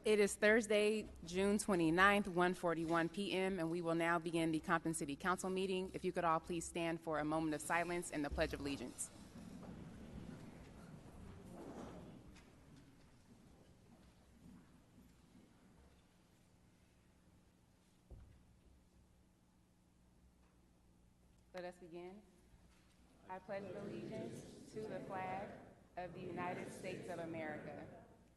It is Thursday, June 29th, 1:41 p.m., and we will now begin the Compton City Council meeting. If you could all please stand for a moment of silence and the Pledge of Allegiance. Let us begin. I pledge allegiance to the flag of the United States of America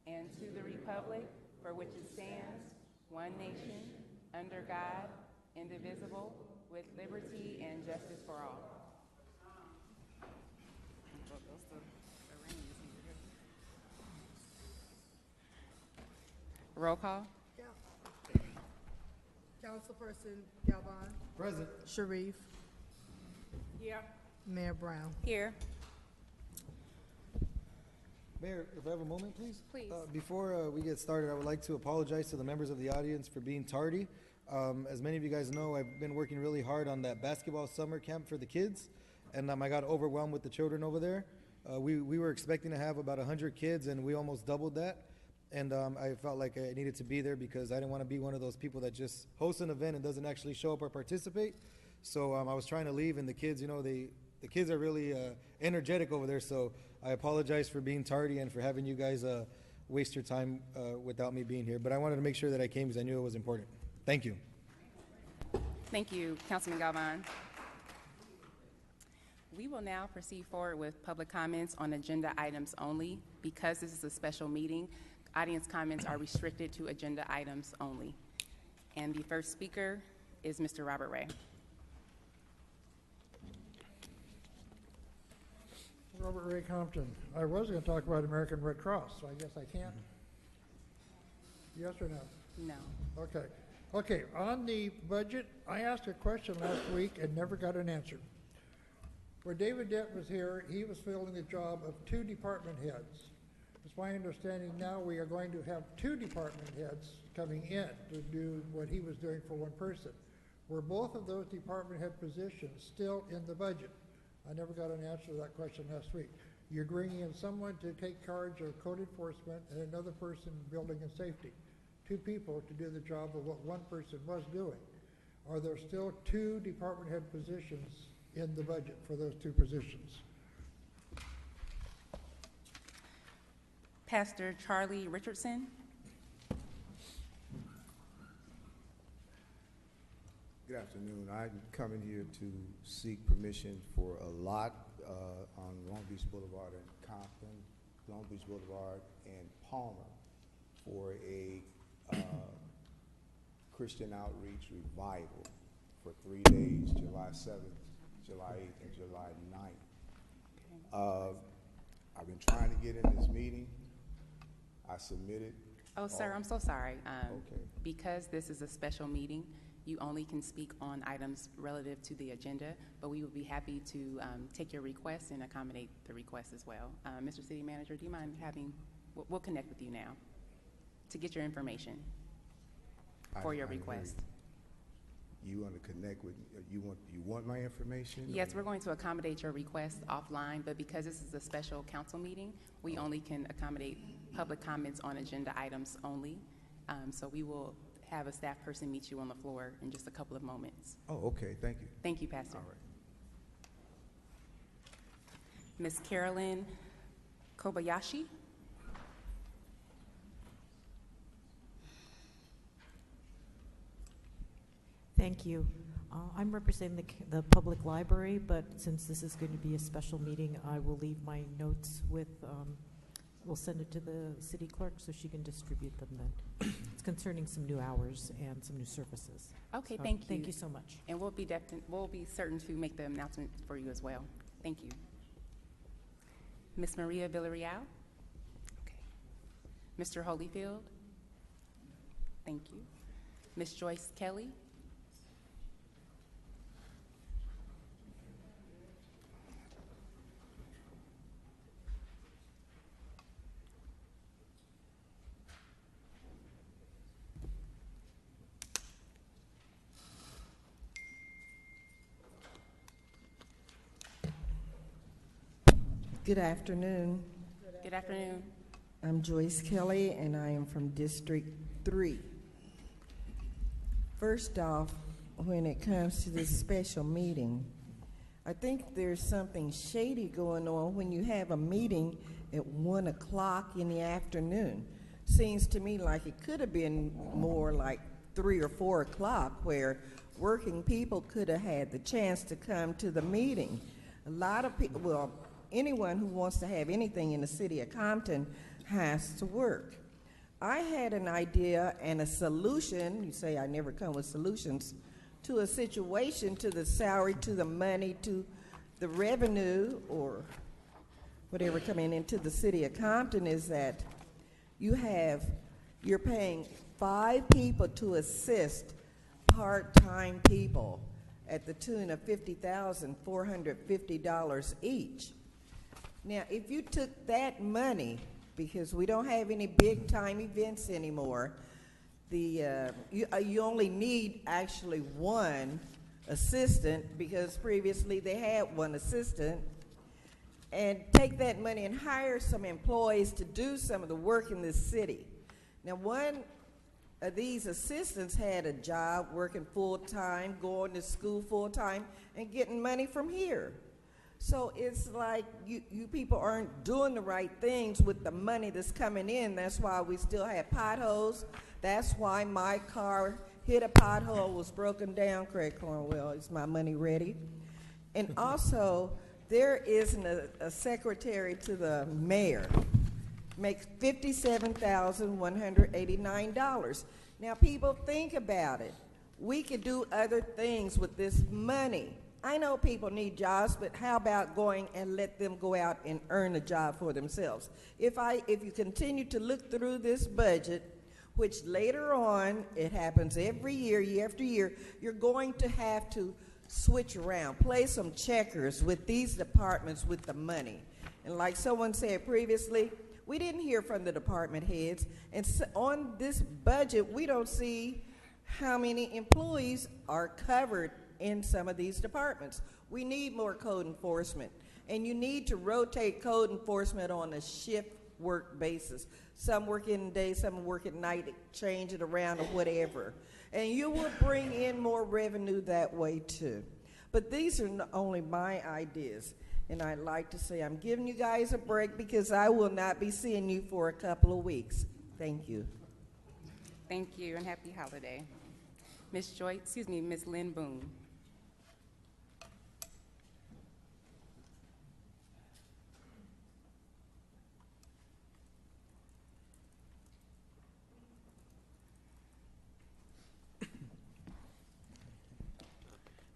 and to the republic for which it stands, one nation, under God, indivisible, with liberty and justice for all. Roll call. Councilperson Galvan. Present. Sharif. Here. Mayor Brown. Here. Mayor, if I have a moment, please? Please. Before we get started, I would like to apologize to the members of the audience for being tardy. As many of you guys know, I've been working really hard on that basketball summer camp for the kids, and I got overwhelmed with the children over there. We were expecting to have about 100 kids, and we almost doubled that. And I felt like I needed to be there because I didn't want to be one of those people that just hosts an event and doesn't actually show up or participate. So I was trying to leave, and the kids, the kids are really energetic over there. So I apologize for being tardy and for having you guys waste your time without me being here. But I wanted to make sure that I came because I knew it was important. Thank you. Thank you, Councilman Galvan. We will now proceed forward with public comments on agenda items only. Because this is a special meeting, audience comments are restricted to agenda items only. And the first speaker is Mr. Robert Ray. Robert Ray Compton. I was going to talk about American Red Cross, so I guess I can't. Yes or no? No. Okay, on the budget, I asked a question last week and never got an answer. When David Dent was here, he was filling the job of 2 department heads. It's my understanding now we are going to have 2 department heads coming in to do what he was doing for one person. Were both of those department head positions still in the budget? I never got an answer to that question last week. You're bringing in someone to take charge of code enforcement and another person building and safety. 2 people to do the job of what one person was doing. Are there still 2 department head positions in the budget for those 2 positions? Pastor Charlie Richardson. Good afternoon. I'm coming here to seek permission for a lot on Long Beach Boulevard and Compton, Long Beach Boulevard and Palmer for a Christian outreach revival for 3 days, July 7th, July 8th, and July 9th. I've been trying to get in this meeting. I submitted. Oh, sir, I'm so sorry. Okay. Because this is a special meeting, you only can speak on items relative to the agenda, but we would be happy to take your request and accommodate the request as well. Mr. City Manager, do you mind we'll connect with you now to get your information for your request. You want to connect with, you want my information? Yes, we're going to accommodate your request offline, but because this is a special council meeting, we only can accommodate public comments on agenda items only. So we will have a staff person meet you on the floor in just a couple of moments. Oh, okay, thank you. Thank you, Pastor. All right. Ms. Carolyn Kobayashi. Thank you. I'm representing the public library, but since this is going to be a special meeting, I will leave my notes with, we'll send it to the city clerk so she can distribute them then. It's concerning some new hours and some new services. Okay, So, thank you. Thank you so much. And we'll be certain to make the announcement for you as well. Thank you. Ms. Maria Villarreal. Okay. Mr. Holyfield. Thank you. Ms. Joyce Kelly. Good afternoon. Good afternoon. I'm Joyce Kelly, and I am from District 3. First off, when it comes to this special meeting, I think there's something shady going on when you have a meeting at 1 o'clock in the afternoon. Seems to me like it could have been more like 3 or 4 o'clock, where working people could have had the chance to come to the meeting. A lot of people, well, anyone who wants to have anything in the city of Compton has to work. I had an idea and a solution, you say I never come with solutions, to a situation, to the salary, to the money, to the revenue, or whatever coming into the city of Compton, is that you're paying 5 people to assist part-time people at the tune of $50,450 each. Now, if you took that money, because we don't have any big-time events anymore, you only need actually one assistant, because previously they had one assistant, and take that money and hire some employees to do some of the work in this city. Now, one of these assistants had a job working full-time, going to school full-time, and getting money from here. So it's like you people aren't doing the right things with the money that's coming in. That's why we still have potholes. That's why my car hit a pothole, was broken down. Craig Cornwell, is my money ready? And also, there isn't a secretary to the mayor. Makes $57,189. Now, people, think about it. We could do other things with this money. I know people need jobs, but how about going and let them go out and earn a job for themselves? If you continue to look through this budget, which later on, it happens every year, year after year, you're going to have to switch around, play some checkers with these departments with the money. And like someone said previously, we didn't hear from the department heads, and so on this budget, we don't see how many employees are covered in some of these departments. We need more code enforcement, and you need to rotate code enforcement on a shift work basis. Some work in the day, some work at night, change it around or whatever. And you will bring in more revenue that way too. But these are only my ideas. And I'd like to say I'm giving you guys a break because I will not be seeing you for a couple of weeks. Thank you. Thank you, and happy holiday. Ms. Lynn Boone.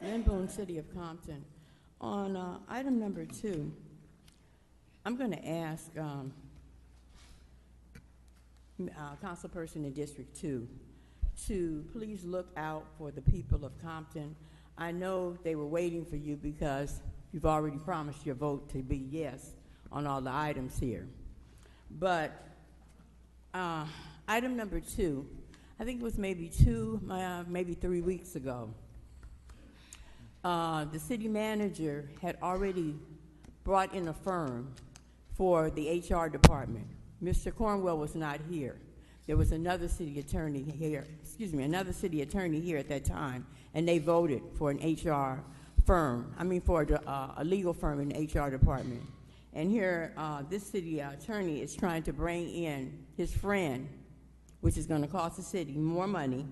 Lynn Boone, City of Compton. On item number 2, I'm going to ask Councilperson in District 2 to please look out for the people of Compton. I know they were waiting for you because you've already promised your vote to be yes on all the items here. But item number 2, I think it was maybe 3 weeks ago, the city manager had already brought in a firm for the HR department. Mr. Cornwell was not here. There was another city attorney here at that time, and they voted for an HR firm, for a legal firm in the HR department. And here, this city attorney is trying to bring in his friend, which is going to cost the city more money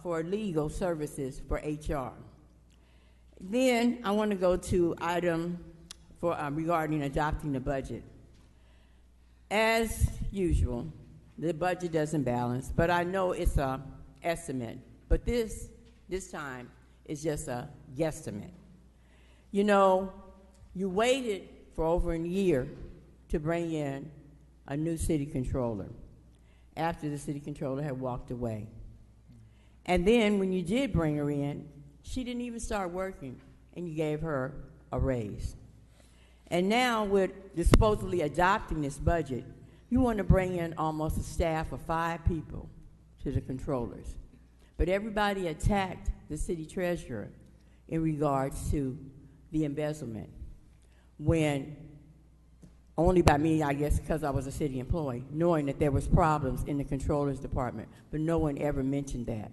for legal services for HR. Then I want to go to item for regarding adopting the budget. As usual, the budget doesn't balance, but I know it's an estimate. But this time is just a guesstimate. You know, you waited for over a year to bring in a new city controller after the city controller had walked away. And then when you did bring her in, she didn't even start working, and you gave her a raise. And now with supposedly adopting this budget, you want to bring in almost a staff of 5 people to the controllers. But everybody attacked the city treasurer in regards to the embezzlement, when only by me, I guess, because I was a city employee, knowing that there was problems in the controller's department, but no one ever mentioned that.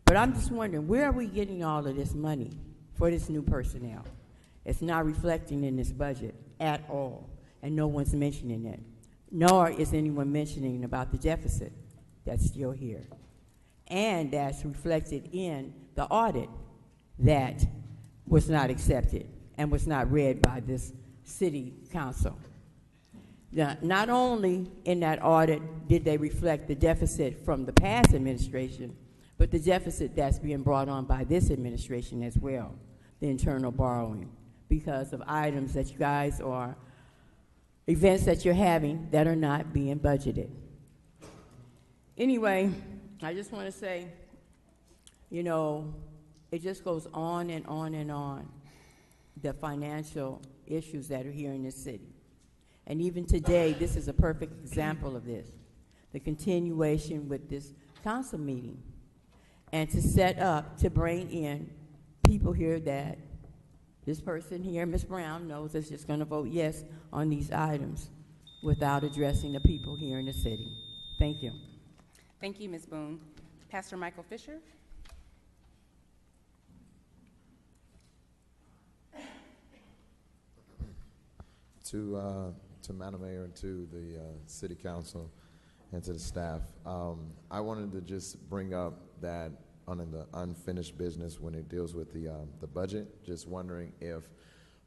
But I'm just wondering, where are we getting all of this money for this new personnel? It's not reflecting in this budget at all, and no one's mentioning it. Nor is anyone mentioning about the deficit that's still here. And that's reflected in the audit that was not accepted and was not read by this city council. Now, not only in that audit did they reflect the deficit from the past administration, but the deficit that's being brought on by this administration as well, the internal borrowing, because of items that you guys are, events that you're having that are not being budgeted. Anyway, I just want to say, you know, it just goes on and on and on, the financial issues that are here in this city. And even today, this is a perfect example of this, the continuation with this council meeting, and to set up to bring in people here that this person here, Ms. Brown, knows is just going to vote yes on these items without addressing the people here in the city. Thank you. Thank you, Ms. Boone. Pastor Michael Fisher. To Madam Mayor and to the City Council and to the staff, I wanted to just bring up that on the unfinished business when it deals with the budget. Just wondering if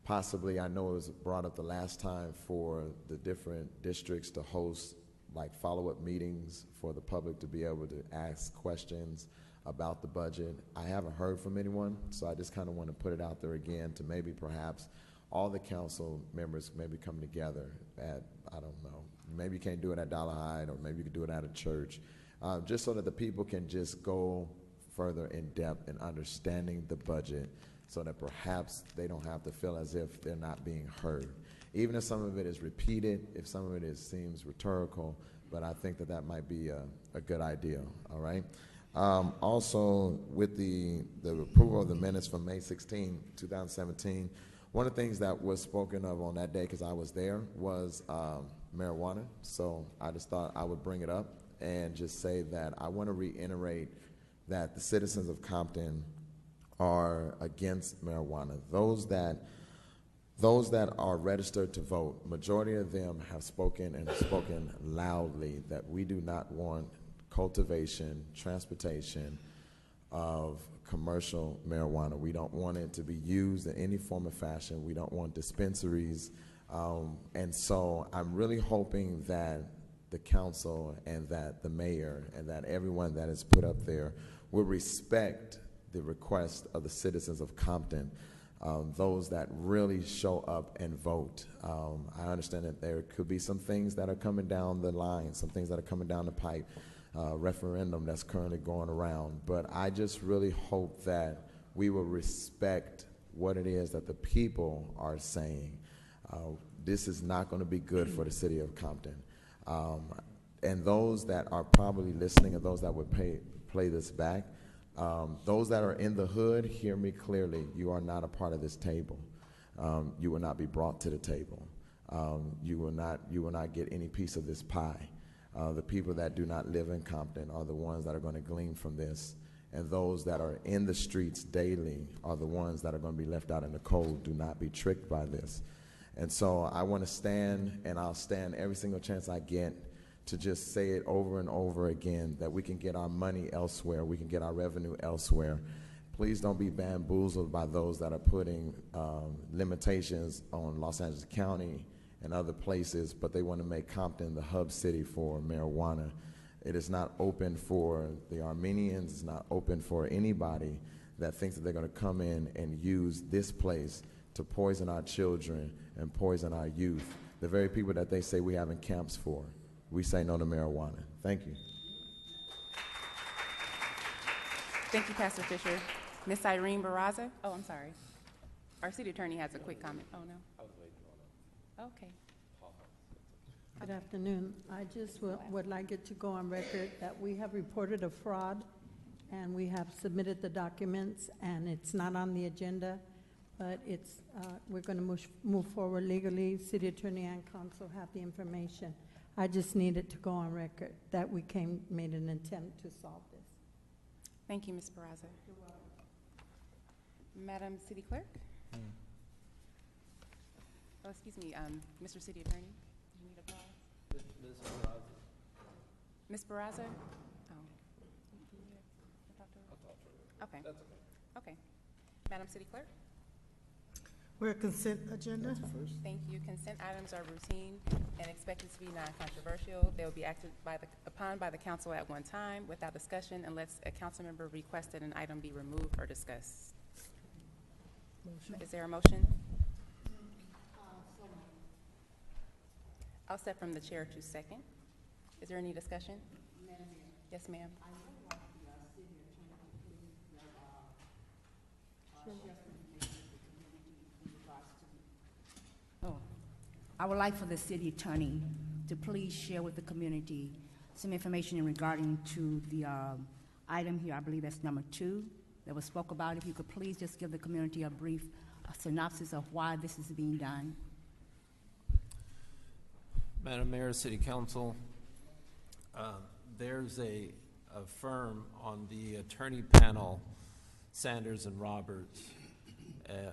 possibly, I know it was brought up the last time for the different districts to host like follow-up meetings for the public to be able to ask questions about the budget. I haven't heard from anyone, so I just kind of want to put it out there again to maybe perhaps all the council members maybe come together at, I don't know, maybe you can't do it at Dollar Hyde, or maybe you could do it at a church, just so that the people can just go further in depth in understanding the budget, so that perhaps they don't have to feel as if they're not being heard. Even if some of it is repeated, if some of it seems rhetorical, but I think that that might be a good idea, all right? Also, with the approval of the minutes from May 16, 2017, one of the things that was spoken of on that day, because I was there, was marijuana. So I just thought I would bring it up and just say that I want to reiterate that the citizens of Compton are against marijuana. Those that are registered to vote, majority of them have spoken and have spoken loudly that we do not want cultivation, transportation of commercial marijuana. We don't want it to be used in any form or fashion. We don't want dispensaries. And so I'm really hoping that the council and that the mayor and that everyone that is put up there will respect the request of the citizens of Compton, those that really show up and vote. I understand that there could be some things that are coming down the line, some things that are coming down the pipe, referendum that's currently going around. But I just really hope that we will respect what it is that the people are saying. This is not going to be good for the city of Compton. And those that are probably listening and those that would play this back, those that are in the hood, hear me clearly. You are not a part of this table. You will not be brought to the table. You will not get any piece of this pie. The people that do not live in Compton are the ones that are going to glean from this, and those that are in the streets daily are the ones that are going to be left out in the cold. Do not be tricked by this. And so I want to stand, and I'll stand every single chance I get to just say it over and over again, that we can get our money elsewhere, we can get our revenue elsewhere. Please don't be bamboozled by those that are putting limitations on Los Angeles County and other places, but they want to make Compton the hub city for marijuana. It is not open for the Armenians, it's not open for anybody that thinks that they're going to come in and use this place to poison our children and poison our youth, the very people that they say we having camps for. We say no to marijuana. Thank you. Thank you, Pastor Fisher. Ms. Irene Barraza. Oh, I'm sorry. Our city attorney has a quick comment. Oh, no. I was waiting on him. Okay. Good afternoon. I just would like it to go on record that we have reported a fraud, and we have submitted the documents, and it's not on the agenda. but it's, we're going to move forward legally. City Attorney and Council have the information. I just needed to go on record that we made an attempt to solve this. Thank you, Ms. Barraza. Madam City Clerk? Oh, excuse me, Mr. City Attorney, do you need a pause? Ms. Barraza? Oh. Okay. That's okay. Okay. Madam City Clerk? We're consent agenda. Thank you. Consent items are routine and expected to be non-controversial. They will be acted upon by the council at one time without discussion unless a council member requests that an item be removed or discussed. Is there a motion? I'll step from the chair to second. Is there any discussion? Yes, ma'am. I would like for the city attorney to please share with the community some information in regarding to the item here, I believe that's number 2, that was spoke about. If you could please just give the community a brief synopsis of why this is being done. Madam Mayor, City Council, there's a firm on the attorney panel, Sanders and Roberts.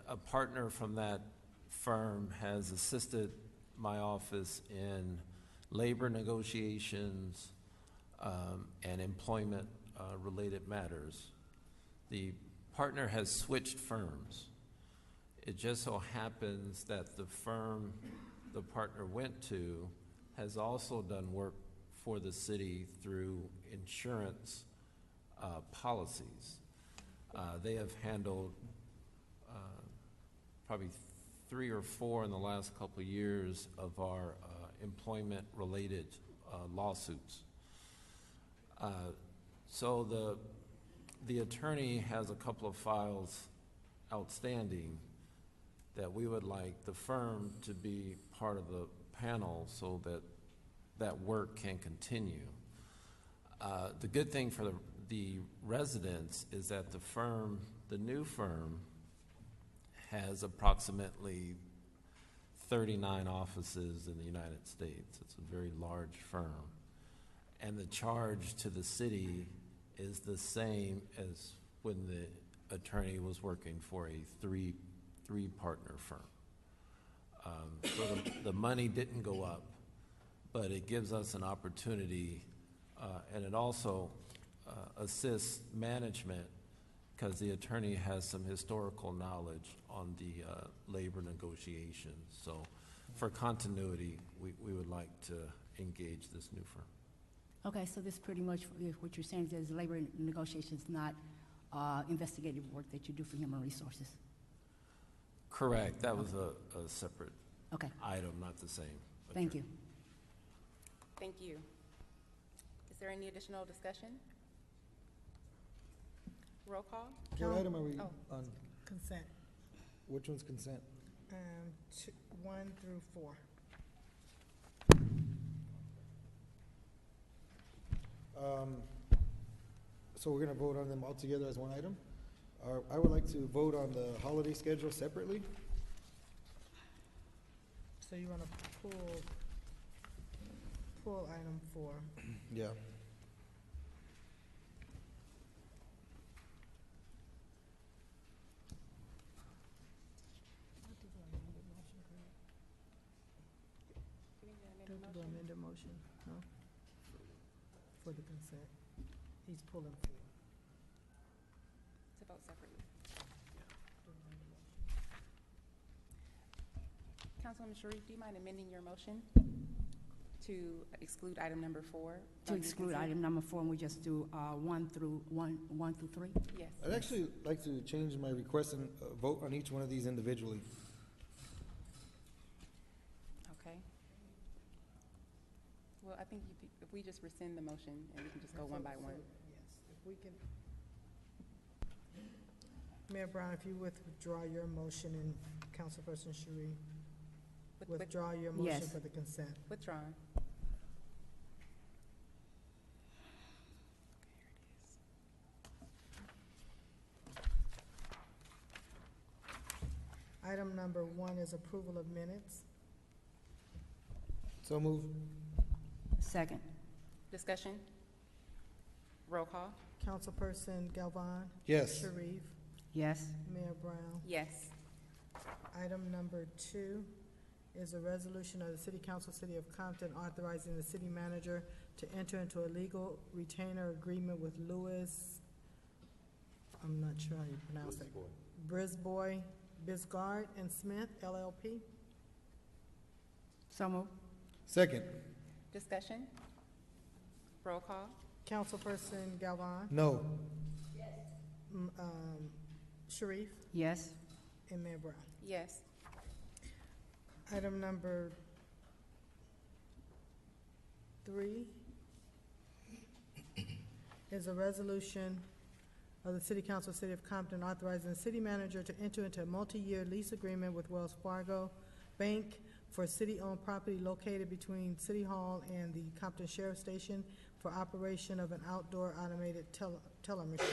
A partner from that firm has assisted my office in labor negotiations and employment related matters. The partner has switched firms. It just so happens that the firm the partner went to has also done work for the city through insurance policies. They have handled probably 3 or 4 in the last couple of years of our employment-related lawsuits. So the attorney has a couple of files outstanding that we would like the firm to be part of the panel so that that work can continue. The good thing for the residents is that the new firm, has approximately 39 offices in the United States. It's a very large firm. And the charge to the city is the same as when the attorney was working for a three-partner firm. So the money didn't go up, but it gives us an opportunity, and it also assists management because the attorney has some historical knowledge on the labor negotiations. So for continuity, we would like to engage this new firm. Okay, so this pretty much, what you're saying is labor negotiations, not investigative work that you do for human resources. Correct. That was a separate item, not the same. Thank you. Thank you. Is there any additional discussion? Roll call? What item are we on? Consent. Which one's consent? 1 through 4. So we're going to vote on them all together as one item? I would like to vote on the holiday schedule separately. So you want to pull item 4. Yeah. Don't do amended motion, no? For the consent. He's pulling 4. To vote separately. Councilwoman Sharif, do you mind amending your motion to exclude item number 4? To exclude item number 4, and we just do 1 through 3? Yes. I'd actually like to change my request and vote on each one of these individually. Okay. Well, I think if we just rescind the motion and we can just go one by one. Yes, if we can. Mayor Brown, if you withdraw your motion and Councilperson Sharif, withdraw your motion for the consent. Withdrawn. Item number 1 is approval of minutes. So move. Second. Discussion? Roll call? Councilperson Galvan? Yes. Sharif? Yes. Mayor Brown? Yes. Item number 2 is a resolution of the City Council, City of Compton, authorizing the city manager to enter into a legal retainer agreement with Louis, I'm not sure how you pronounce it, Brisbois, Bisgard and Smith, LLP. So moved. Second. Discussion? Roll call? Councilperson Galvan? No. Sharif? Yes. And Mayor Brown? Yes. Item number 3 is a resolution of the City Council, City of Compton, authorizing the city manager to enter into a multi-year lease agreement with Wells Fargo Bank for city-owned property located between City Hall and the Compton Sheriff Station for operation of an outdoor automated teller machine.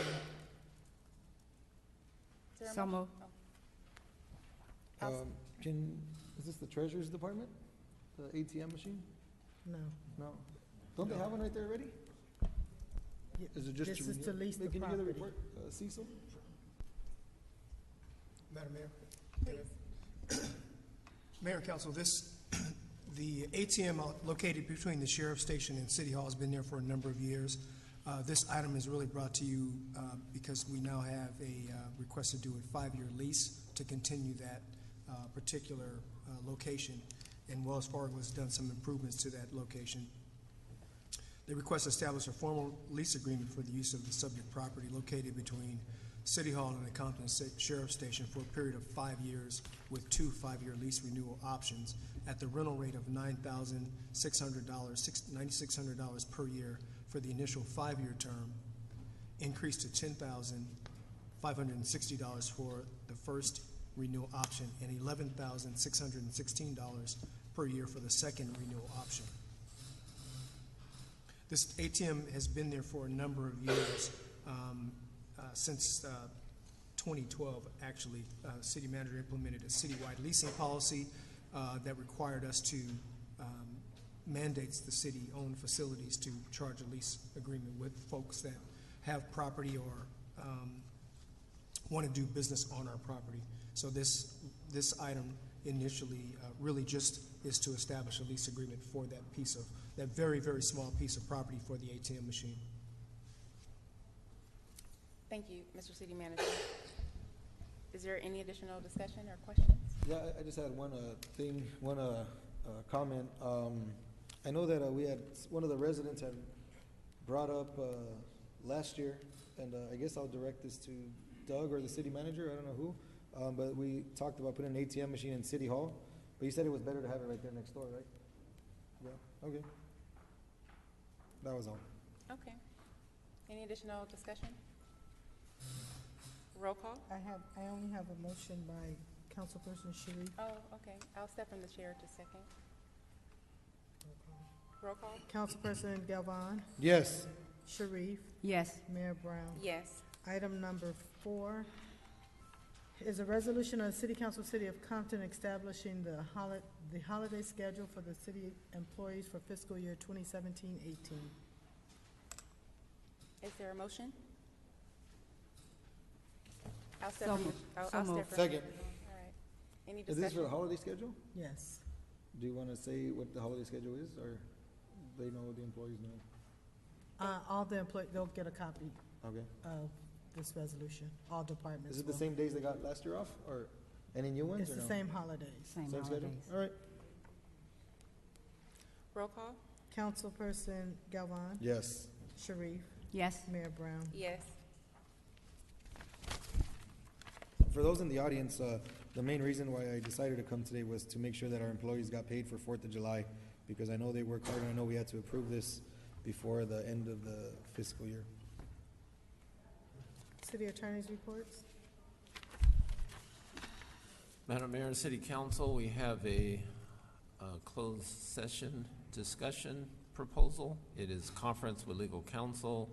Is there a So motion? moved. Oh. Is this the Treasurer's Department? The ATM machine? No. No. Don't they have one right there already? Yeah, Is it just this is to renew? lease the Can you give the property. report, Cecil? Madam Mayor. Mayor and Council, the ATM located between the Sheriff's Station and City Hall has been there for a number of years. This item is really brought to you because we now have a request to do a 5-year lease to continue that particular location, and Wells Fargo has done some improvements to that location. They request to establish a formal lease agreement for the use of the subject property located between City Hall and the Compton Sheriff Station for a period of 5 years with 2 5-year lease renewal options at the rental rate of $9,600 per year for the initial 5-year term, increased to $10,560 for the first renewal option and $11,616 per year for the second renewal option. This ATM has been there for a number of years, since 2012, actually. City manager implemented a citywide leasing policy that required us to mandates the city-owned facilities to charge a lease agreement with folks that have property or want to do business on our property. So this item initially really just is to establish a lease agreement for that very, very small piece of property for the ATM machine. Thank you, Mr. City Manager. Is there any additional discussion or questions? Yeah, I just had one comment. I know that we had, one of the residents had brought up last year, and I guess I'll direct this to Doug or the city manager, I don't know who, but we talked about putting an ATM machine in City Hall, but you said it was better to have it right there next door, right? Yeah, okay. That was all. Okay. Any additional discussion? Roll call? I only have a motion by Councilperson Sharif. Oh, okay. I'll step from the chair to second. Roll call? Councilperson Galvan? Yes. Sharif? Yes. Mayor Brown? Yes. Item number 4 is a resolution of the City Council, City of Compton, establishing the holiday schedule for the city employees for fiscal year 2017-18. Is there a motion? I'll step So from moved. I'll So step moved. from Second. All right. Any Is this for the discussion? holiday schedule? Yes. Do you want to say what the holiday schedule is, or they know, the employees know? All the employees, they'll get a copy Okay. of this resolution, all departments Is it the will. same days they got last year off, or any new ones, It's or the no? same holidays. Same Same schedule? holidays. All right. Roll call? Councilperson Galvan? Yes. Sharif? Yes. Mayor Brown? Yes. For those in the audience, the main reason why I decided to come today was to make sure that our employees got paid for 4th of July, because I know they work hard, and I know we had to approve this before the end of the fiscal year. City Attorney's reports? Madam Mayor and City Council, we have a closed session discussion proposal. It is conference with legal counsel,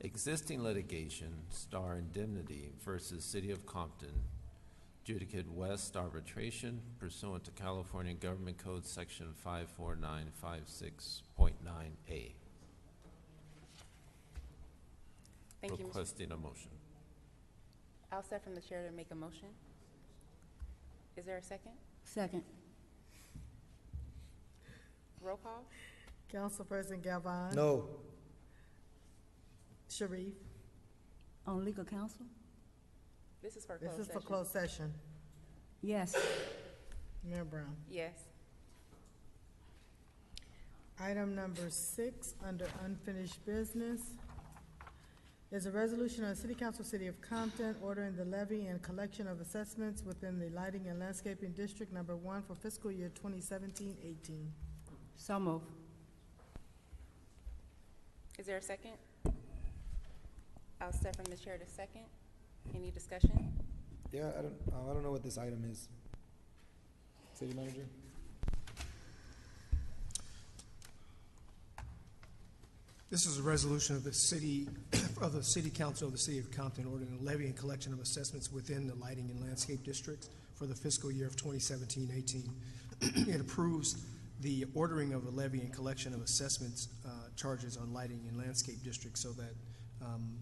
existing litigation, Star Indemnity versus City of Compton, Judicate West arbitration pursuant to California Government Code Section 54956.9A. Thank you, Mr. Requesting a motion. I'll set from the chair to make a motion. Is there a second? Second. Roll call? Councilperson Galvane? No. Sharif? On legal counsel? This is for This closed is for session. closed session. Yes. Mayor Brown. Yes. Item number 6, under unfinished business, is a resolution of the City Council, City of Compton, ordering the levy and collection of assessments within the Lighting and Landscaping District Number 1 for fiscal year 2017-18. So move. Is there a second? I'll set from the chair to second. Any discussion? Yeah, I don't know what this item is. City manager? This is a resolution of the city, of the City Council of the City of Compton ordering the levy and collection of assessments within the lighting and landscape districts for the fiscal year of 2017-18. It approves the ordering of a levy and collection of assessments charges on lighting and landscape districts so that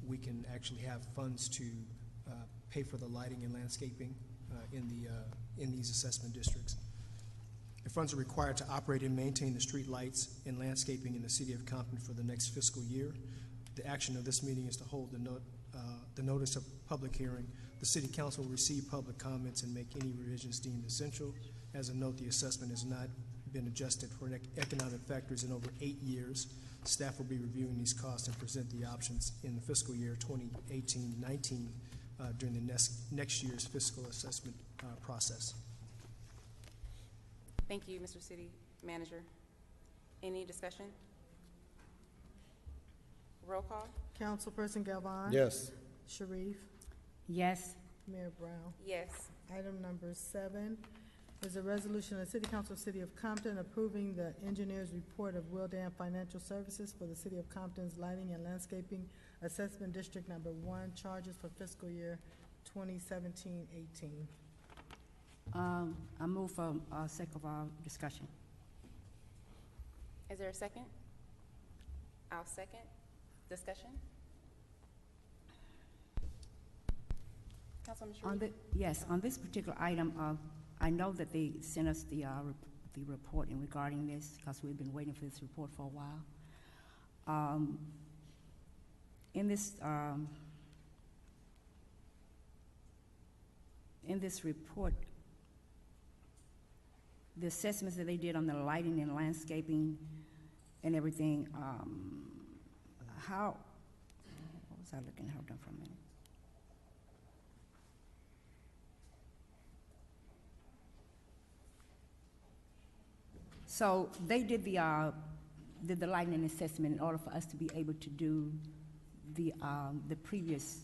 we can actually have funds to pay for the lighting and landscaping in these assessment districts. The funds are required to operate and maintain the street lights and landscaping in the City of Compton for the next fiscal year. The action of this meeting is to hold the notice of public hearing. The City Council will receive public comments and make any revisions deemed essential. As a note, the assessment has not been adjusted for economic factors in over 8 years. Staff will be reviewing these costs and present the options in the fiscal year 2018-19 during the next year's fiscal assessment process. Thank you, Mr. City Manager. Any discussion? Roll call? Councilperson Galvane? Yes. Sharif? Yes. Mayor Brown? Yes. Item number 7 is a resolution of the City Council, City of Compton, approving the engineer's report of Wildan Financial Services for the City of Compton's Lighting and Landscaping Assessment District Number 1, charges for fiscal year 2017-18. I move for sake of our discussion. Is there a second? I'll second. Discussion? Councilman Sharif? Yes, on this particular item, I know that they sent us the report in regarding this because we've been waiting for this report for a while. In this report, the assessments that they did on the lighting and landscaping and everything, what was I looking at? Hold on for a minute. So they did the lighting assessment in order for us to be able to do the previous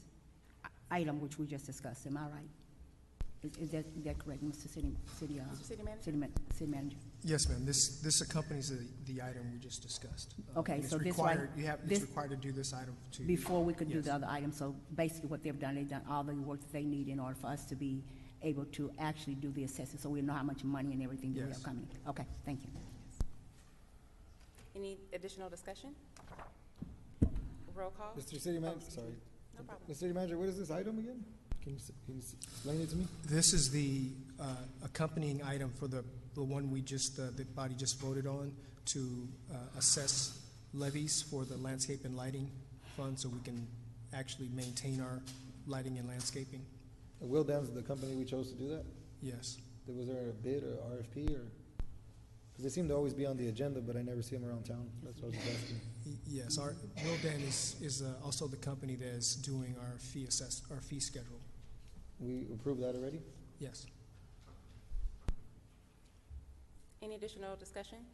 item which we just discussed. Am I right? Is that correct, Mr. City Manager? Yes, ma'am. This accompanies the item we just discussed. Okay, And it's so this required- right- it's required to do this item to. Before we could do Yes. the other item, so basically what they've done all the work that they need in order for us to be able to actually do the assessment, so we know how much money and everything that we Yes. have coming. Okay, thank you. Any additional discussion? Roll call? Mr. City Manager, sorry. No problem. Mr. City Manager, what is this item again? Can you explain it to me? This is the accompanying item for the one the body just voted on to assess levies for the landscape and lighting fund so we can actually maintain our lighting and landscaping. Wildan's the company we chose to do that? Yes. Was there a bid or RFP or? Because they seem to always be on the agenda, but I never see them around town. That's what I was just asking. Yes, our Wildan is also the company that is doing our fee schedule. We approved that already? Yes. Any additional discussion?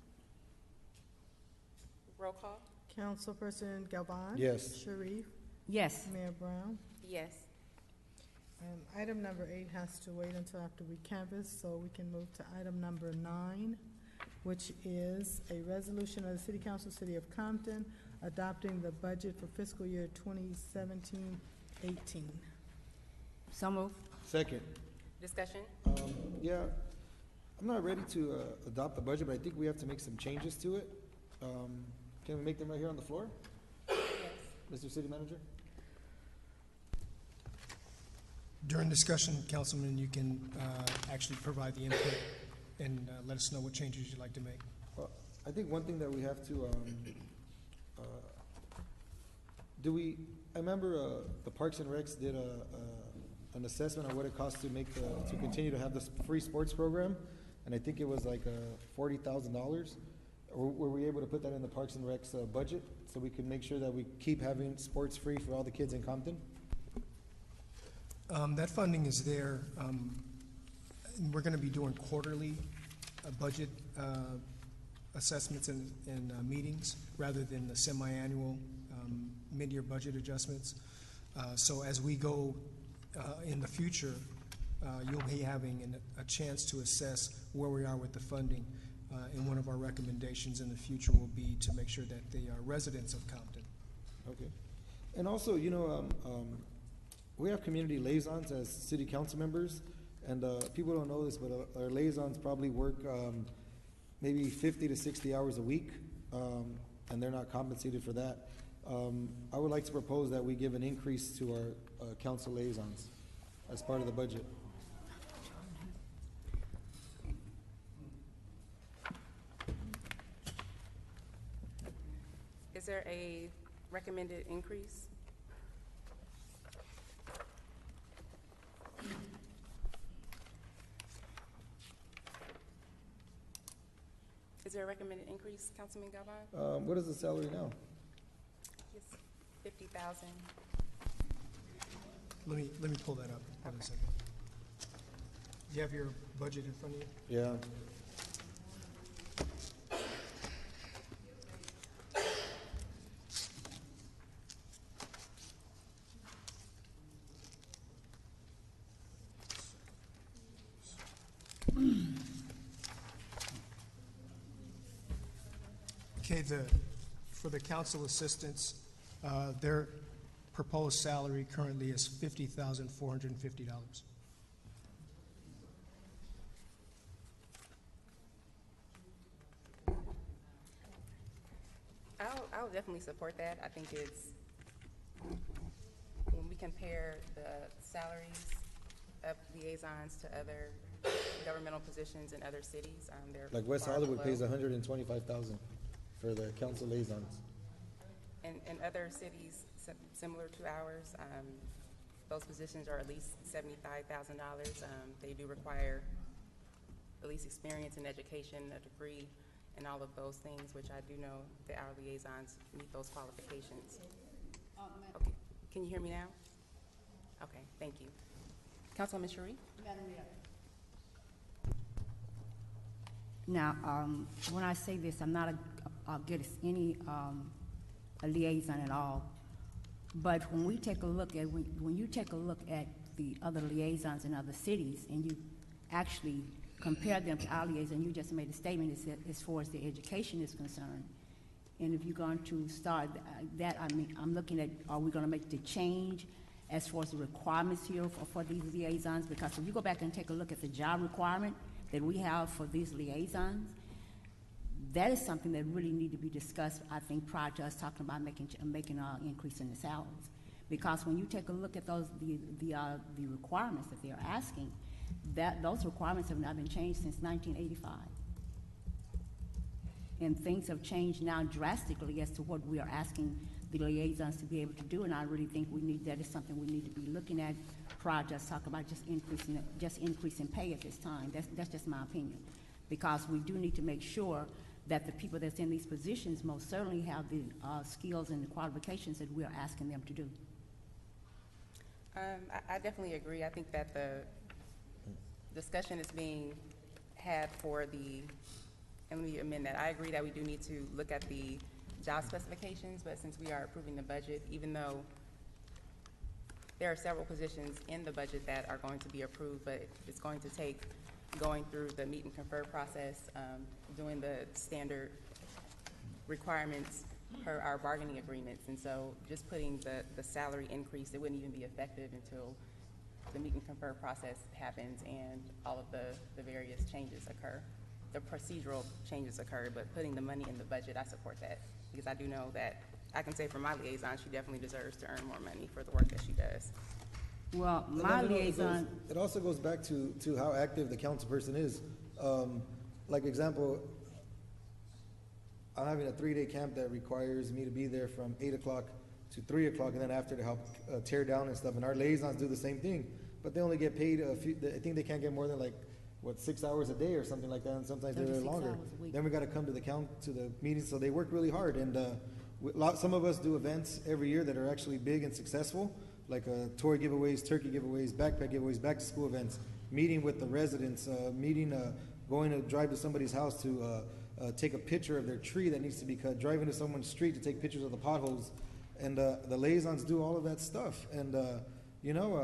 Roll call? Councilperson Galvane? Yes. Sharif? Yes. Mayor Brown? Yes. Item number 8 has to wait until after we canvass, so we can move to item number 9, which is a resolution of the City Council, City of Compton, adopting the budget for fiscal year 2017-18. So move. Second. Discussion? Yeah, I'm not ready to adopt the budget, but I think we have to make some changes to it. Can we make them right here on the floor? Yes. Mr. City Manager? During discussion, Councilman, you can actually provide the input and let us know what changes you'd like to make. Well, I think one thing that we have to, I remember the Parks and Recs did an assessment on what it costs to make to continue to have this free sports program, and I think it was like $40,000. Were we able to put that in the Parks and Recs budget so we can make sure that we keep having sports free for all the kids in Compton? That funding is there. We're going to be doing quarterly budget assessments and meetings rather than the semi-annual mid-year budget adjustments. So as we go in the future, you'll be having a chance to assess where we are with the funding. And one of our recommendations in the future will be to make sure that they are residents of Compton. Okay. And also, you know, we have community liaisons as city council members, and people don't know this, but our liaisons probably work maybe 50 to 60 hours a week, and they're not compensated for that. I would like to propose that we give an increase to our council liaisons as part of the budget. Is there a recommended increase? Is there a recommended increase, Councilman Galvan? What is the salary now? It's 50,000. Let me pull that up. Hold on a second. Do you have your budget in front of you? Yeah. Okay, for the council assistants, their proposed salary currently is $50,450. I'll definitely support that. I think it's, when we compare the salaries of liaisons to other governmental positions in other cities, they're Like West far Hollywood pays below. $125,000 for the council liaisons. In other cities similar to ours, those positions are at least $75,000. They do require at least experience in education, a degree, and all of those things, which I do know that our liaisons meet those qualifications. Okay, can you hear me now? Okay, thank you. Councilwoman Sheree? Now, when I say this, I'm not against any a liaison at all. But when we take a look at, when you take a look at the other liaisons in other cities, and you actually compare them to our liaison, you just made a statement as far as the education is concerned. And if you're going to start that, I mean, I'm looking at, are we going to make the change as far as the requirements here for these liaisons? Because if you go back and take a look at the job requirement that we have for these liaisons, that is something that really need to be discussed, I think, prior to us talking about making an increase in the salaries. Because when you take a look at those, the requirements that they're asking, those requirements have not been changed since 1985. And things have changed now drastically as to what we are asking the liaisons to be able to do, and I really think that is something we need to be looking at prior to us talking about just increasing pay at this time. That's just my opinion. Because we do need to make sure that the people that's in these positions most certainly have the skills and the qualifications that we're asking them to do. I definitely agree. I think that the discussion is being had for and let me amend that. I agree that we do need to look at the job specifications, but since we are approving the budget, even though there are several positions in the budget that are going to be approved, but it's going to take going through the meet and confer process, doing the standard requirements per our bargaining agreements. And so just putting the salary increase, it wouldn't even be effective until the meet and confer process happens and all of the various changes occur. The procedural changes occur, but putting the money in the budget, I support that, because I do know that, I can say for my liaison, she definitely deserves to earn more money for the work that she does. Well, And my then liaison, it also goes back to how active the council person is. Like example, I'm having a 3-day camp that requires me to be there from 8 o'clock to 3 o'clock, and then after to help tear down and stuff. And our liaisons do the same thing, but they only get paid a few, I think they can't get more than like, what, 6 hours a day or something like that, and sometimes they're 36 longer. hours a week. Then we gotta come to the meetings, so they work really hard. And some of us do events every year that are actually big and successful, like toy giveaways, turkey giveaways, backpack giveaways, back to school events, meeting with the residents, going to drive to somebody's house to take a picture of their tree that needs to be cut, driving to someone's street to take pictures of the potholes. And the liaisons do all of that stuff. And,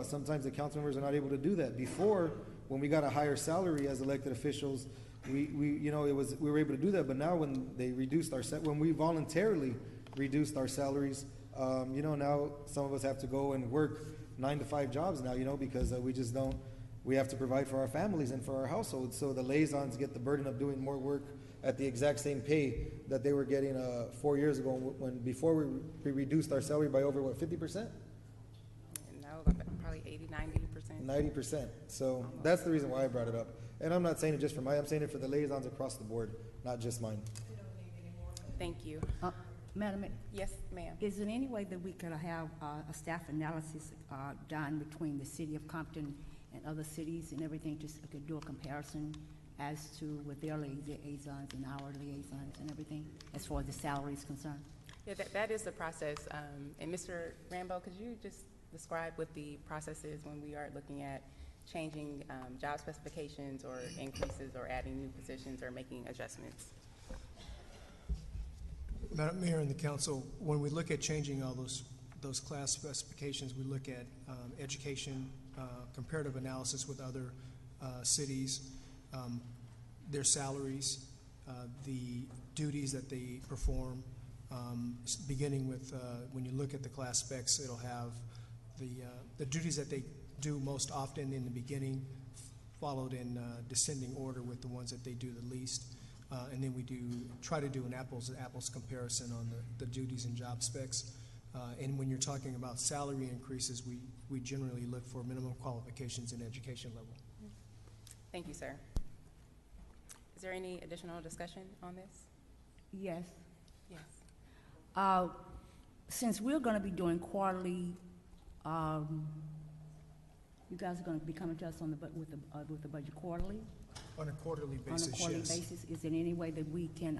sometimes the council members are not able to do that. Before, when we got a higher salary as elected officials, we were able to do that. But now when they reduced when we voluntarily reduced our salaries, now some of us have to go and work 9 to 5 jobs now, because we have to provide for our families and for our households. So the liaisons get the burden of doing more work at the exact same pay that they were getting 4 years ago before we reduced our salary by over, 50%? No, probably 80, 90%. 90%. So that's the reason why I brought it up. And I'm not saying it just for I'm saying it for the liaisons across the board, not just mine. Thank you. Madam, Yes, ma'am. is there any way that we could have a staff analysis done between the city of Compton and other cities and everything, just could do a comparison as to with their liaisons and our liaisons and everything, as far as the salary is concerned? Yeah, that is the process. And Mr. Rambo, could you just describe what the process is when we are looking at changing job specifications or increases or adding new positions or making adjustments? Madam Mayor and the council, when we look at changing all those class specifications, we look at education, comparative analysis with other cities, their salaries, the duties that they perform, beginning with, when you look at the class specs, it'll have the duties that they do most often in the beginning, followed in descending order with the ones that they do the least. And then we try to do an apples comparison on the duties and job specs. And when you're talking about salary increases, we generally look for minimum qualifications and education level. Thank you, sir. Is there any additional discussion on this? Yes. Yes. Since we're going to be doing quarterly, you guys are going to be coming to us on with the budget quarterly? On a quarterly basis, On a quarterly yes. basis, is there any way that we can,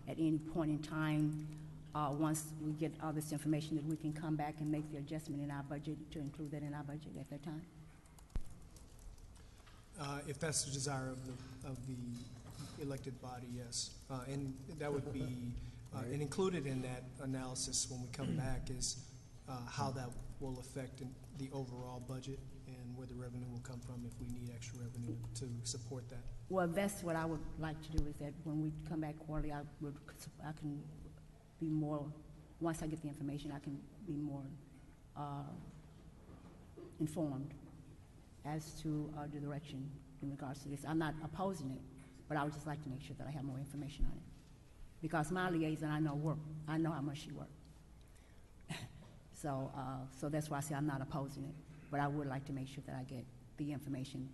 at any point in time, once we get all this information, that we can come back and make the adjustment in our budget to include that in our budget at that time? If that's the desire of the elected body, yes. And that would be, and included in that analysis when we come back is how that will affect the overall budget and where the revenue will come from if we need extra revenue to support that. Well, that's what I would like to do, is that when we come back quarterly, I can be more, once I get the information, I can be more informed as to the direction in regards to this. I'm not opposing it, but I would just like to make sure that I have more information on it. Because my liaison, I know how much she worked. So that's why I say I'm not opposing it, but I would like to make sure that I get the information,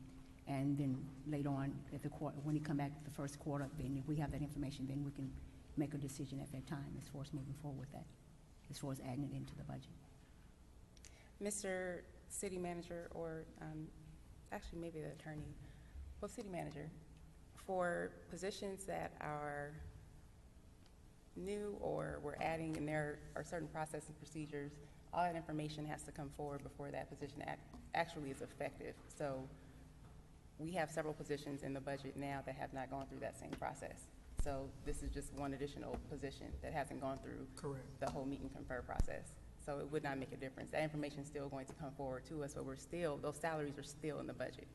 and then later on, at the quarter, when you come back the first quarter, then if we have that information, then we can make a decision at that time as far as moving forward with that, as far as adding it into the budget. Mr. City Manager, or actually maybe the attorney, well, City Manager, for positions that are new or we're adding and there are certain processes and procedures, all that information has to come forward before that position actually is effective. So we have several positions in the budget now that have not gone through that same process. So this is just one additional position that hasn't gone through the whole meet and confer process. So it would not make a difference. That information is still going to come forward to us, but those salaries are still in the budget.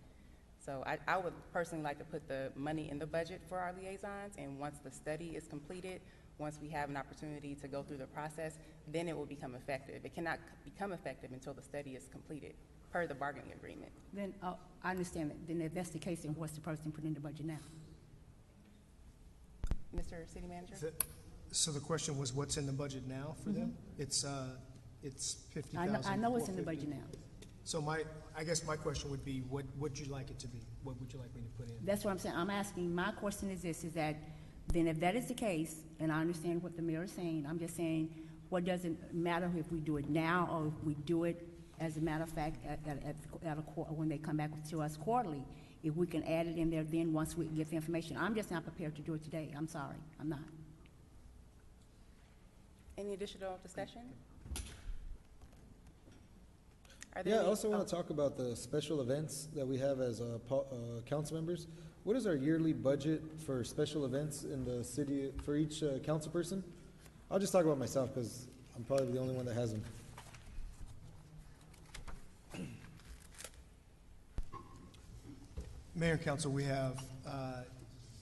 So I would personally like to put the money in the budget for our liaisons, and once the study is completed, once we have an opportunity to go through the process, then it will become effective. It cannot become effective until the study is completed, per the bargaining agreement. Then, I understand that. Then if that's the case, then what's the person put in the budget now? Mr. City Manager? So the question was, what's in the budget now for them? It's $50,000. I know it's in the budget now. So I guess my question would be, what would you like it to be? What would you like me to put in? That's what I'm saying. I'm asking, my question is this, is that, then if that is the case, and I understand what the mayor is saying, I'm just saying, what does it matter if we do it now or if we do it, as a matter of fact, when they come back to us quarterly, if we can add it in there then once we get the information. I'm just not prepared to do it today. I'm sorry. I'm not. Any additional discussion? Are there Yeah, I any- also want to talk about the special events that we have as council members. What is our yearly budget for special events in the city for each council person? I'll just talk about myself because I'm probably the only one that has them. Mayor and council, we have,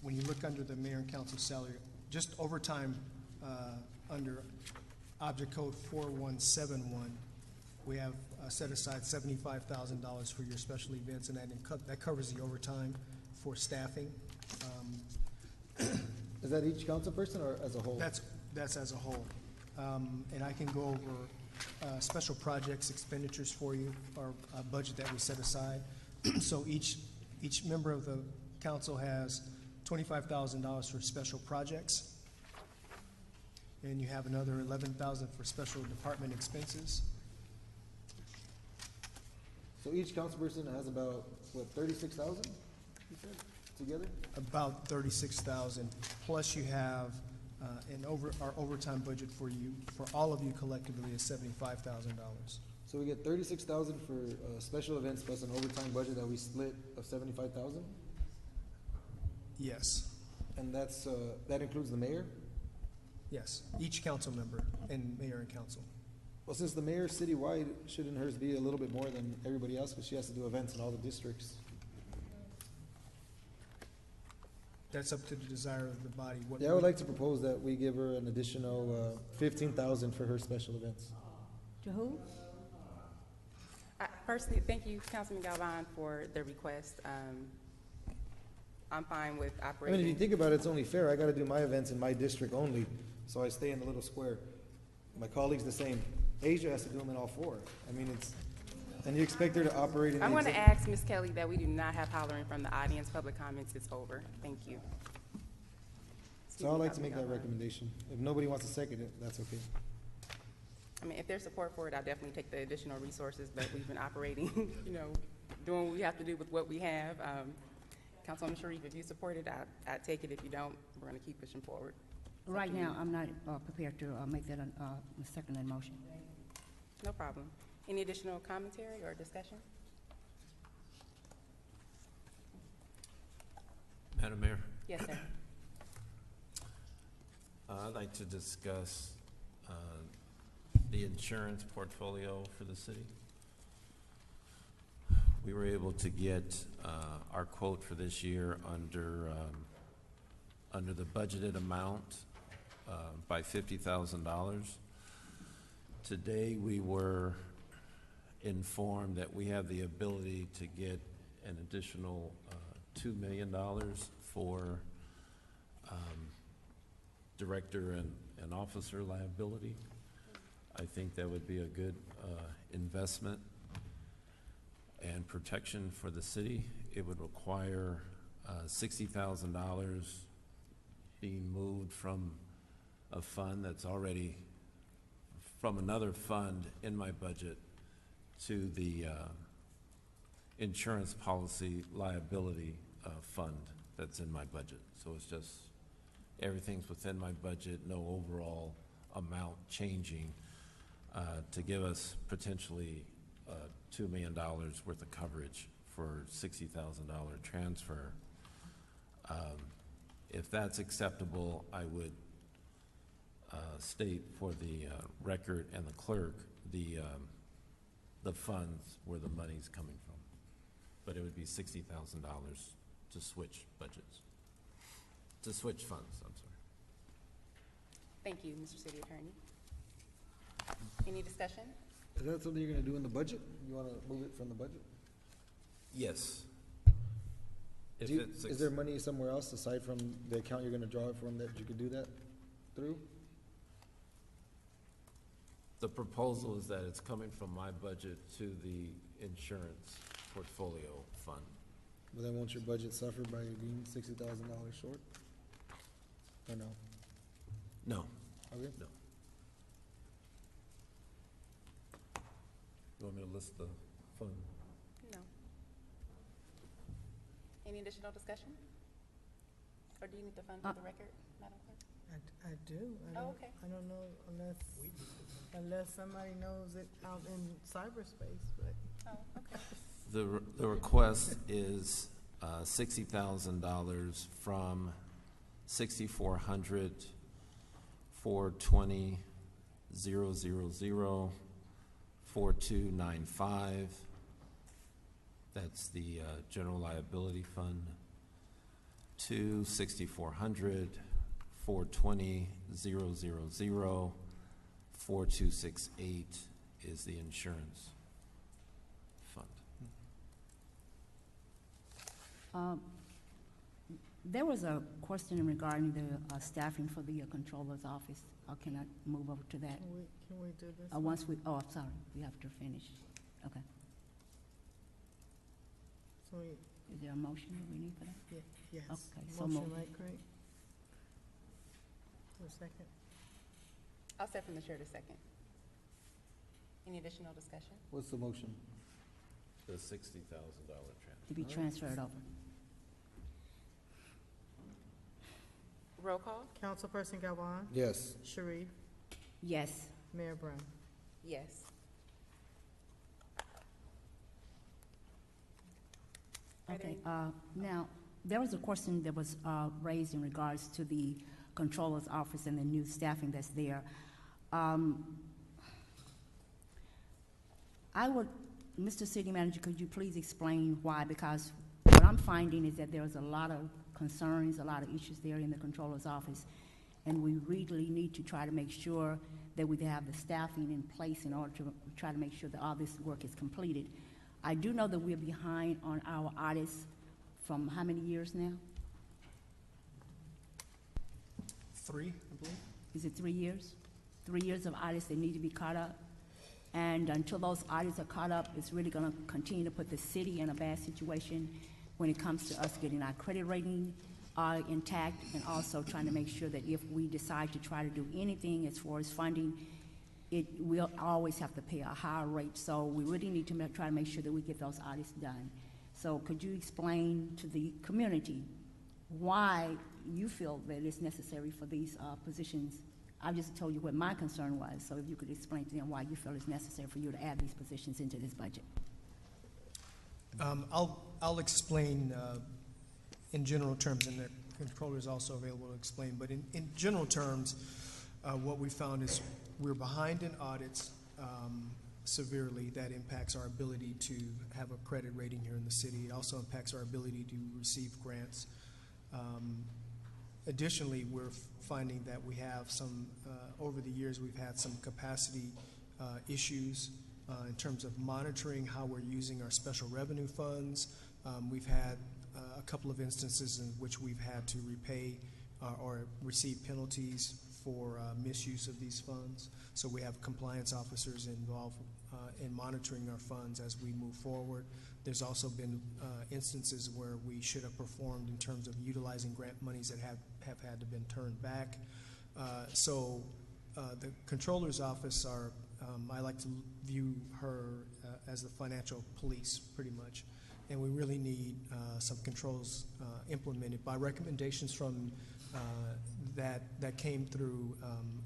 when you look under the mayor and council salary, just overtime under Object Code 4171, we have set aside $75,000 for your special events, and that covers the overtime for staffing. Is that each council person or as a whole? That's as a whole. And I can go over special projects expenditures for you, our budget that we set aside. So each member of the council has $25,000 for special projects, and you have another $11,000 for special department expenses. So each council person has about, what, 36,000, you said, together? About 36,000, plus you have our overtime budget for you, for all of you collectively, is $75,000. So we get 36,000 for special events plus an overtime budget that we split of 75,000, Yes, and that includes the mayor. yes, each council member and mayor and council. Well, since the mayor's citywide, shouldn't hers be a little bit more than everybody else because she has to do events in all the districts? That's up to the desire of the body. Yeah, I would like to propose that we give her an additional 15,000 for her special events. To who? Personally, thank you, Councilman Galvan, for the request. I'm fine with I operating. mean, if you think about it, it's only fair. I got to do my events in my district only, so I stay in the little square. My colleague's the same. Asia has to do them in all four. I mean, and you expect her to operate in the I'm going to exec- ask Ms. Kelly that we do not have hollering from the audience. Public comments is over. Thank you. So I'd like to make that recommendation. If nobody wants to second it, that's okay. I mean, if there's support for it, I'll definitely take the additional resources, but we've been operating, doing what we have to do with what we have. Councilwoman Sharif, if you support it, I'd take it. If you don't, we're going to keep pushing forward. Right now, I'm not prepared to make that a second motion. No problem. Any additional commentary or discussion? Madam Mayor, Yes, sir. I'd like to discuss the insurance portfolio for the city. We were able to get our quote for this year under the budgeted amount by $50,000. Today, we were informed that we have the ability to get an additional $2 million for director and officer liability. I think that would be a good investment and protection for the city. It would require $60,000 being moved from a fund that's already from another fund in my budget to the insurance policy liability fund that's in my budget. So it's just, everything's within my budget, no overall amount changing to give us potentially $2 million worth of coverage for $60,000 transfer. If that's acceptable, I would state for the record and the clerk the funds where the money's coming from. But it would be $60,000 to switch budgets, to switch funds, I'm sorry. Thank you, Mr. City Attorney. Any discussion? Is that something you're gonna do in the budget? You wanna move it from the budget? Yes. If Do you- it's Is there money somewhere else aside from the account you're gonna draw it from that you could do that through? The proposal is that it's coming from my budget to the insurance portfolio fund. But then won't your budget suffer by being $60,000 short? Or no? No, Okay. no. You want me to list the fund? No. Any additional discussion? Or do you need the fund for the record, Madam Clerk? I do. Okay. I don't know unless somebody knows it out in cyberspace, but. Oh, okay. The request is $60,000 from 6,400 420 000 4295. That's the general liability fund. To 6,400 420 000 4268 is the insurance fund. There was a question regarding the staffing for the controller's office. Can I move over to that? Can we do this? Once we, oh, I'm sorry, we have to finish. Okay. So we, Is there a motion that we need for that? yes. Okay, so Motion, moved. right, Craig? For a second. I'll step from the chair to second. Any additional discussion? What's the motion? The $60,000 transfer. To be transferred over. Roll call? Councilperson Galvan? Yes. Sharif? Yes. Mayor Brown? Yes. Are there Okay, now, there was a question that was raised in regards to the controller's office and the new staffing that's there. I would, Mr. City Manager, could you please explain why? Because what I'm finding is that there's a lot of concerns, a lot of issues there in the controller's office, and we really need to try to make sure that we have the staffing in place in order to try to make sure that all this work is completed. I do know that we're behind on our audits from how many years now? 3, I believe. Is it 3 years? 3 years of audits that need to be caught up. And until those audits are caught up, it's really gonna continue to put the city in a bad situation when it comes to us getting our credit rating intact, and also trying to make sure that if we decide to try to do anything as far as funding, we'll always have to pay a higher rate. So we really need to try to make sure that we get those audits done. So could you explain to the community why you feel that it's necessary for these positions? I just told you what my concern was, so if you could explain to them why you feel it's necessary for you to add these positions into this budget. I'll explain in general terms, and the controller is also available to explain, but in general terms, what we found is we're behind in audits severely. That impacts our ability to have a credit rating here in the city. It also impacts our ability to receive grants. Additionally, we're finding that we have some, over the years, we've had some capacity issues in terms of monitoring how we're using our special revenue funds. We've had a couple of instances in which we've had to repay or receive penalties for misuse of these funds. So we have compliance officers involved in monitoring our funds as we move forward. There's also been instances where we should have performed in terms of utilizing grant monies that have had to been turned back. So the controller's office are, I like to view her as the financial police, pretty much. And we really need some controls implemented by recommendations from that came through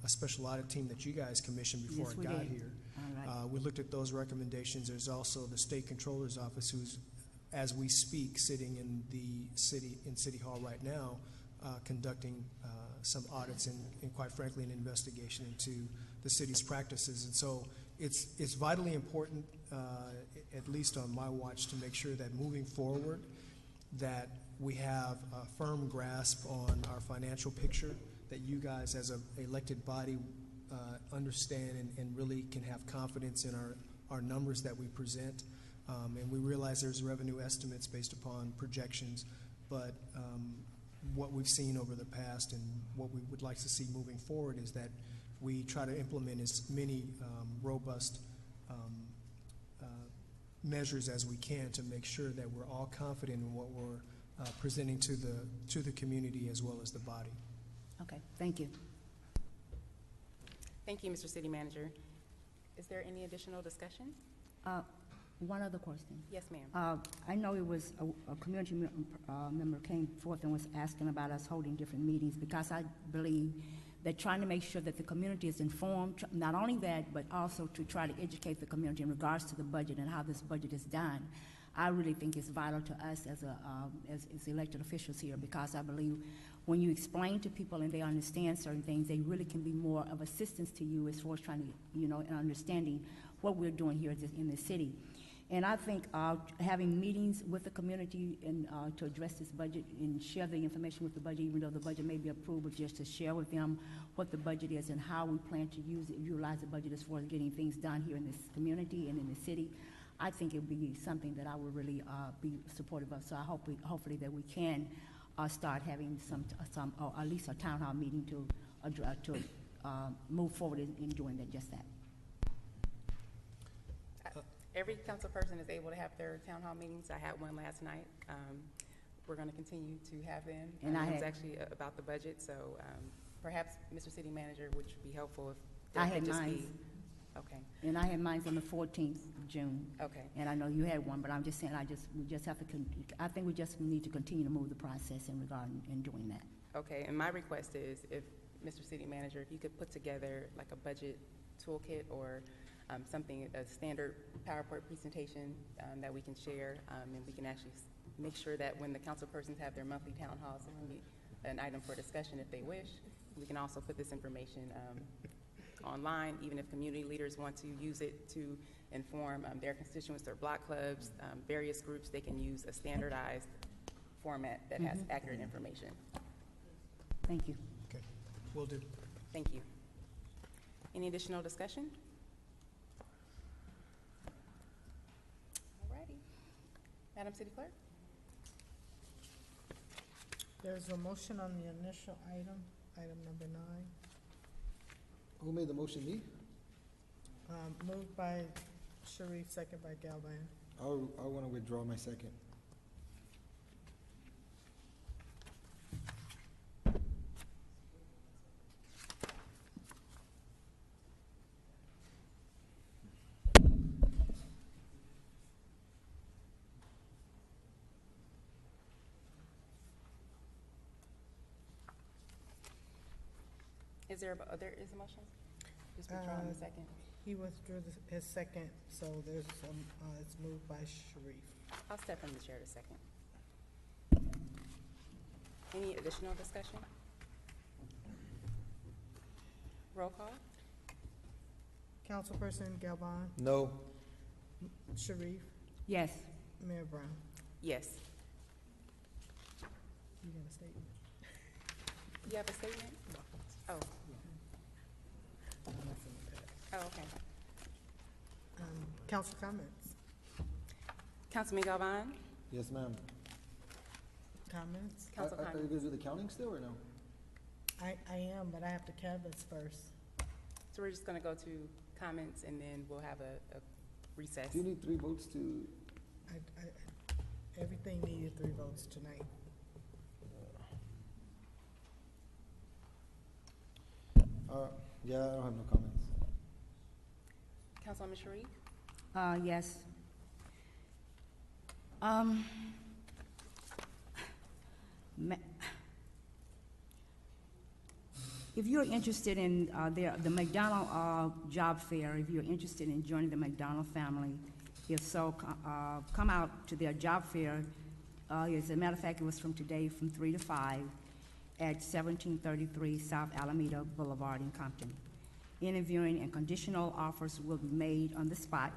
a special audit team that you guys commissioned before Yes, I we got did. here. All right. We looked at those recommendations. There's also the state controller's office, who's, as we speak, sitting in City Hall right now, conducting some audits and quite frankly, an investigation into the city's practices. And so it's vitally important, at least on my watch, to make sure that moving forward, that we have a firm grasp on our financial picture, that you guys as a elected body understand and really can have confidence in our numbers that we present. And we realize there's revenue estimates based upon projections, but what we've seen over the past and what we would like to see moving forward is that we try to implement as many robust measures as we can to make sure that we're all confident in what we're presenting to the community as well as the body. Okay, thank you. Thank you, Mr. City Manager. Is there any additional discussion? One other question. Yes, ma'am. I know it was a community member came forth and was asking about us holding different meetings, because I believe that trying to make sure that the community is informed, not only that, but also to try to educate the community in regards to the budget and how this budget is done. I really think it's vital to us as elected officials here, because I believe when you explain to people and they understand certain things, they really can be more of assistance to you as far as trying to, and understanding what we're doing here in the city. And I think having meetings with the community and to address this budget and share the information with the budget, even though the budget may be approved, but just to share with them what the budget is and how we plan to utilize the budget as far as getting things done here in this community and in the city, I think it would be something that I would really be supportive of. So I hope hopefully that we can start having some or at least a town hall meeting to move forward in doing that, just that. Every council person is able to have their town hall meetings. I had one last night. We're going to continue to have them. And it was actually about the budget, so perhaps Mr. City Manager, which would be helpful if I had mine. Okay. And I had mine on the 14th of June. Okay. And I know you had one, but I'm just saying we just have to. I think we just need to continue to move the process in regard in doing that. Okay. And my request is, if Mr. City Manager, if you could put together like a budget toolkit or something, a standard PowerPoint presentation that we can share, and we can actually make sure that when the council persons have their monthly town halls, it can be an item for discussion if they wish. We can also put this information online, even if community leaders want to use it to inform their constituents, their block clubs, various groups. They can use a standardized format that has accurate information. Thank you. Okay, will do. Thank you. Any additional discussion? Madam City Clerk? There's a motion on the initial item number 9. Who made the motion, me? Moved by Sharif, second by Galvan. I want to withdraw my second. There is a motion? Just withdraw in a second. He withdrew his second, so there's it's moved by Sharif. I'll step from the chair in a second. Any additional discussion? Roll call? Councilperson Galvan, No. Sharif, Yes. Mayor Brown. Yes. You got a statement? You have a statement? Oh. Oh, okay. Council comments? Councilman Galvan? Yes, ma'am. Comments? Council Are you comments? going to do the counting still or no? I am, but I have to canvass first. So we're just going to go to comments and then we'll have a recess. Do you need 3 votes to? Everything needed 3 votes tonight. Yeah, I don't have no comments. Councilwoman Sharif? Yes. If you're interested in the McDonald job fair, if you're interested in joining the McDonald family, if so, come out to their job fair. As a matter of fact, it was from today from 3 to 5 at 1733 South Alameda Boulevard in Compton. Interviewing and conditional offers will be made on the spot.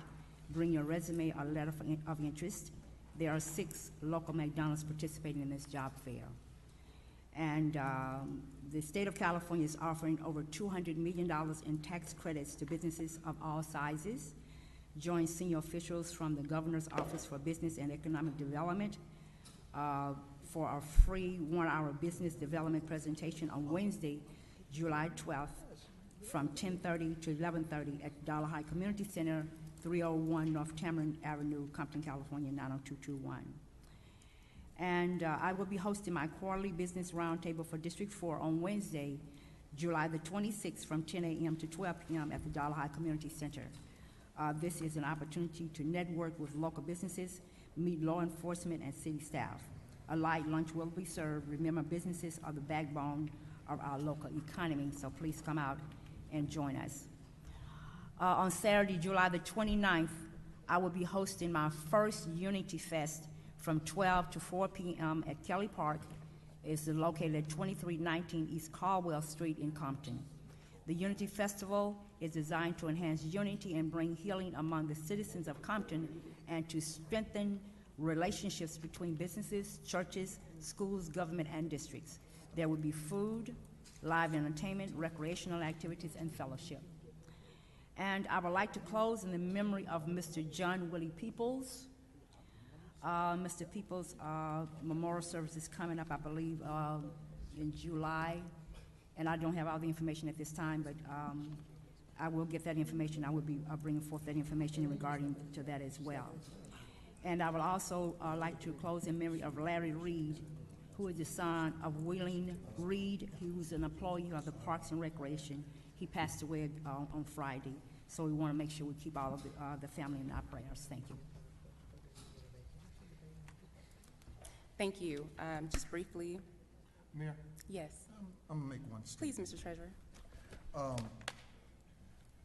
Bring your resume or letter of interest. There are 6 local McDonald's participating in this job fair. And the state of California is offering over $200 million in tax credits to businesses of all sizes. Join senior officials from the Governor's Office for Business and Economic Development for a free 1-hour business development presentation on Wednesday, July 12th from 10:30 to 11:30 at Dollar High Community Center, 301 North Tamarind Avenue, Compton, California, 90221. And I will be hosting my quarterly business roundtable for District 4 on Wednesday, July the 26th from 10 a.m. to 12 p.m. at the Dollar High Community Center. This is an opportunity to network with local businesses, meet law enforcement and city staff. A light lunch will be served. Remember, businesses are the backbone of our local economy, so please come out and join us. On Saturday, July the 29th, I will be hosting my first Unity Fest from 12 to 4 p.m. at Kelly Park. It's located at 2319 East Caldwell Street in Compton. The Unity Festival is designed to enhance unity and bring healing among the citizens of Compton and to strengthen relationships between businesses, churches, schools, government, and districts. There will be food, live entertainment, recreational activities, and fellowship. And I would like to close in the memory of Mr. John Willie Peoples. Mr. Peoples' memorial service is coming up, I believe, in July. And I don't have all the information at this time, but I will get that information. I will be bringing forth that information regarding to that as well. And I would also like to close in memory of Larry Reed, who is the son of Wheeling Reed, who's an employee of the Parks and Recreation. He passed away on Friday, so we want to make sure we keep all of the family in our prayers. Thank you. Thank you. Just briefly. Mayor? Yes. I'm gonna make one statement. Please, Mr. Treasurer.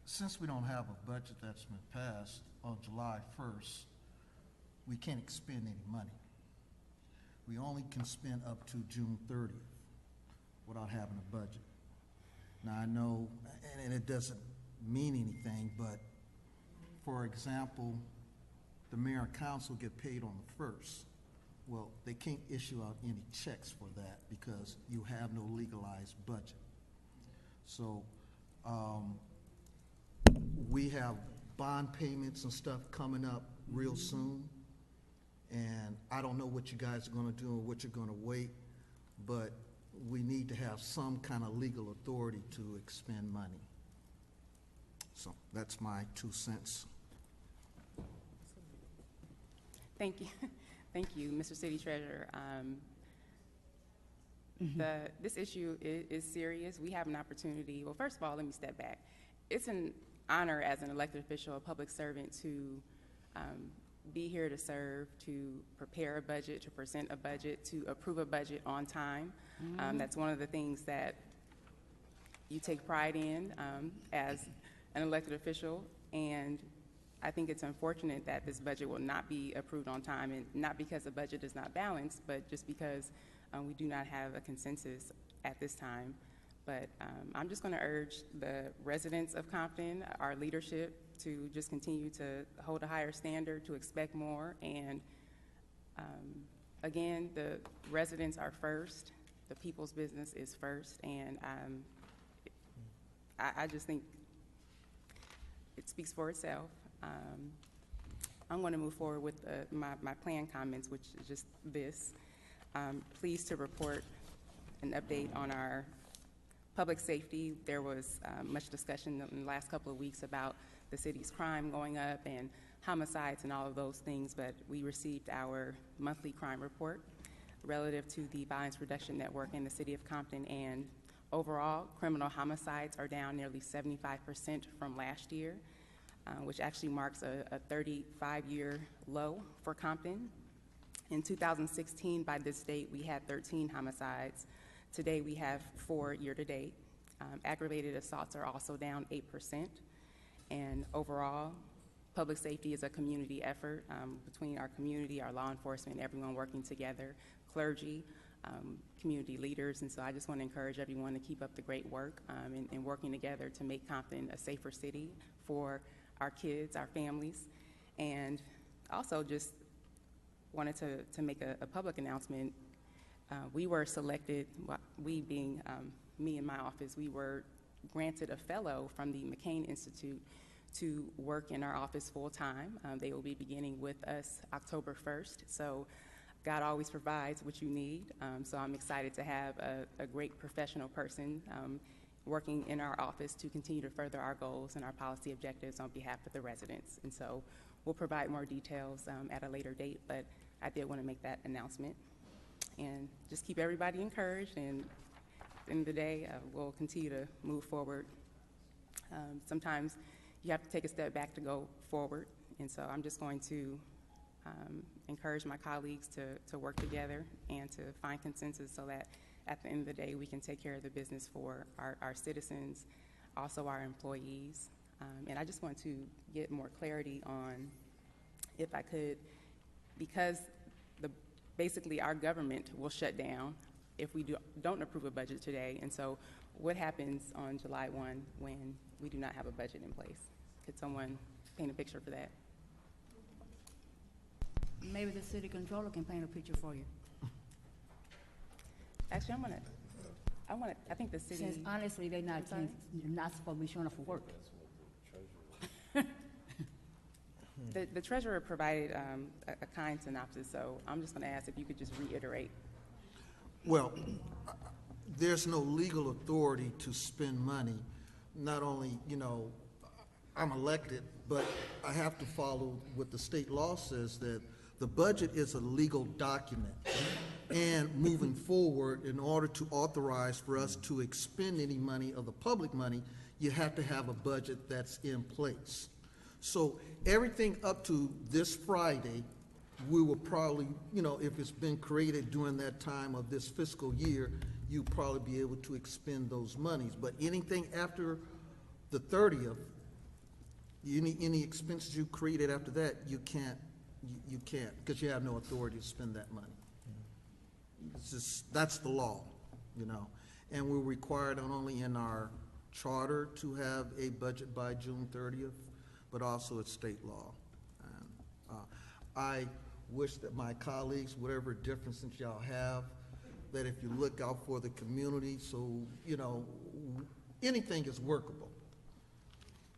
Since we don't have a budget that's been passed on July 1st, we can't expend any money. We only can spend up to June 30th without having a budget. Now I know, and it doesn't mean anything, but for example, the mayor and council get paid on the 1st. Well, they can't issue out any checks for that because you have no legalized budget. So we have bond payments and stuff coming up real soon. And I don't know what you guys are gonna do or what you're gonna wait, but we need to have some kind of legal authority to expend money. So that's my 2 cents. Thank you. Thank you, Mr. City Treasurer. This issue is serious. We have an opportunity. Well, first of all, let me step back. It's an honor as an elected official, a public servant, to be here to serve, to prepare a budget, to present a budget, to approve a budget on time. That's one of the things that you take pride in as an elected official, and I think it's unfortunate that this budget will not be approved on time, and not because the budget is not balanced, but just because we do not have a consensus at this time. But I'm just going to urge the residents of Compton, our leadership, to just continue to hold a higher standard, to expect more. And again, the residents are first, the people's business is first, and I just think it speaks for itself. I'm going to move forward with my planned comments, which is just this. Pleased to report an update on our public safety. There was much discussion in the last couple of weeks about the city's crime going up and homicides and all of those things, but we received our monthly crime report relative to the Violence Reduction Network in the city of Compton, and overall, criminal homicides are down nearly 75% from last year, which actually marks a 35-year low for Compton. In 2016, by this date, we had 13 homicides. Today, we have 4 year-to-date. Aggravated assaults are also down 8%. And overall, public safety is a community effort between our community, our law enforcement, everyone working together, clergy, community leaders. And so I just want to encourage everyone to keep up the great work and working together to make Compton a safer city for our kids, our families. And also just wanted to make a public announcement. we were selected, we being me and my office, we were granted a fellow from the McCain Institute to work in our office full-time. They will be beginning with us October 1st. So God always provides what you need. So I'm excited to have a great professional person working in our office to continue to further our goals and our policy objectives on behalf of the residents. And so we'll provide more details at a later date, but I did want to make that announcement. And just keep everybody encouraged, and at the end of the day, we'll continue to move forward. Sometimes you have to take a step back to go forward, and so I'm just going to encourage my colleagues to work together and to find consensus so that at the end of the day, we can take care of the business for our citizens, also our employees. And I just want to get more clarity on, if I could, because basically our government will shut down if we don't approve a budget today. And so what happens on July 1 when we do not have a budget in place? Could someone paint a picture for that? Maybe the city controller can paint a picture for you. Actually, I think the city. Since honestly, they're not supposed to be showing up for work. The treasurer provided a kind synopsis, so I'm just going to ask if you could just reiterate. Well, there's no legal authority to spend money. Not only, I'm elected, but I have to follow what the state law says, that the budget is a legal document. And moving forward, in order to authorize for us to expend any money of the public money, you have to have a budget that's in place. So everything up to this Friday, we will probably, if it's been created during that time of this fiscal year, you'll probably be able to expend those monies. But anything after the 30th, any expenses you created after that, you can't, because you have no authority to spend that money. It's just, that's the law, And we're required not only in our charter to have a budget by June 30th, but also it's state law. And I wish that my colleagues, whatever differences y'all have, that if you look out for the community, so, anything is workable.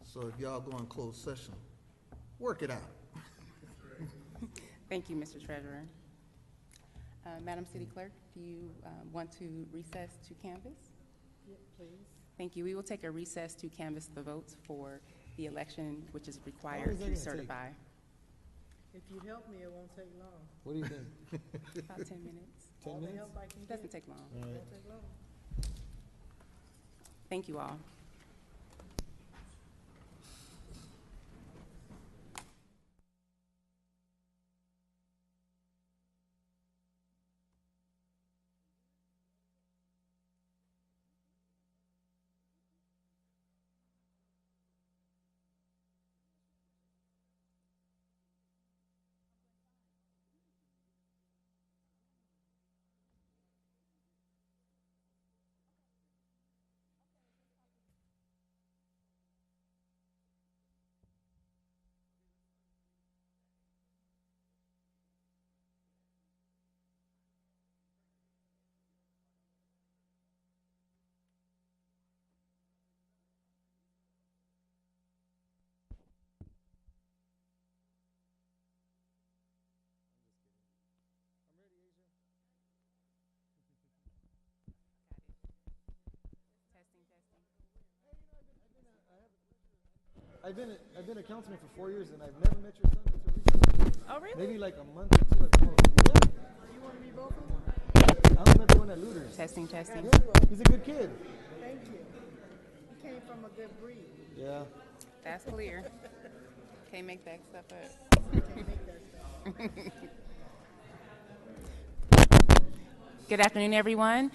So if y'all go in closed session, work it out. Thank you, Mr. Treasurer. Madam City Clerk, do you want to recess to canvass? Yeah, please. Thank you. We will take a recess to canvass the votes for the election, which is required to certify. If you help me, it won't take long. What do you think? About 10 minutes. 10 minutes? Help I can It doesn't get. take long. All right. Won't take long. Thank you all. I've been a councilman for 4 years, and I've never met your son until recently. Oh, really? Maybe like a month or two at most. Yeah. You want to be vocal? I only met the one at Looters. Testing. Yeah, he's a good kid. Thank you. You came from a good breed. Yeah. That's clear. Can't make that stuff up. Can't make that stuff. Good afternoon, everyone.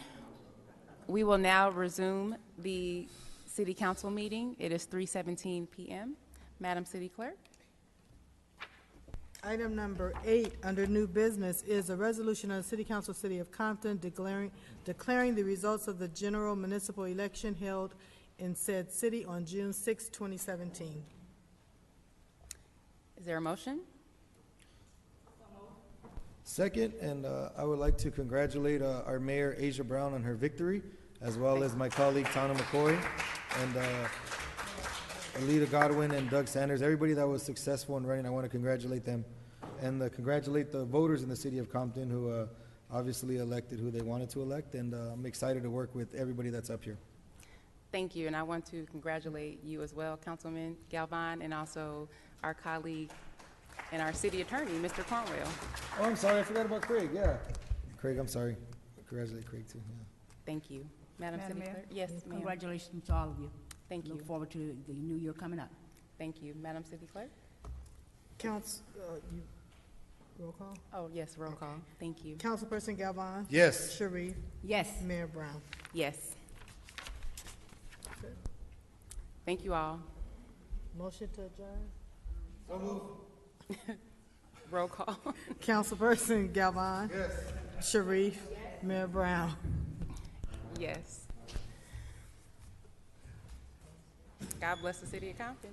We will now resume the City Council meeting. It is 3:17 p.m. Madam City Clerk. Item number 8 under new business is a resolution of the City Council, City of Compton, declaring the results of the general municipal election held in said city on June 6, 2017. Is there a motion? Second, and I would like to congratulate our mayor, Asia Brown, on her victory, as well as my colleague, Tana McCoy, and Alita Godwin and Doug Sanders, everybody that was successful in running. I want to congratulate them, and congratulate the voters in the city of Compton who obviously elected who they wanted to elect, and I'm excited to work with everybody that's up here. Thank you, and I want to congratulate you as well, Councilman Galvan, and also our colleague and our city attorney, Mr. Cornwell. Oh, I'm sorry, I forgot about Craig, yeah. Craig, I'm sorry. Congratulate Craig too, yeah. Thank you. Madam City Mayor? Clerk? Yes, ma'am. Congratulations to all of you. Thank you. Look forward to the new year coming up. Thank you. Madam City Clerk? Roll call? Oh, yes, roll call. Thank you. Councilperson Galvan? Yes. Sharif? Yes. Mayor Brown? Yes. Thank you all. Motion to adjourn? Roll call. Councilperson Galvan? Yes. Sharif? Mayor Brown? Yes. God bless the city of Compton.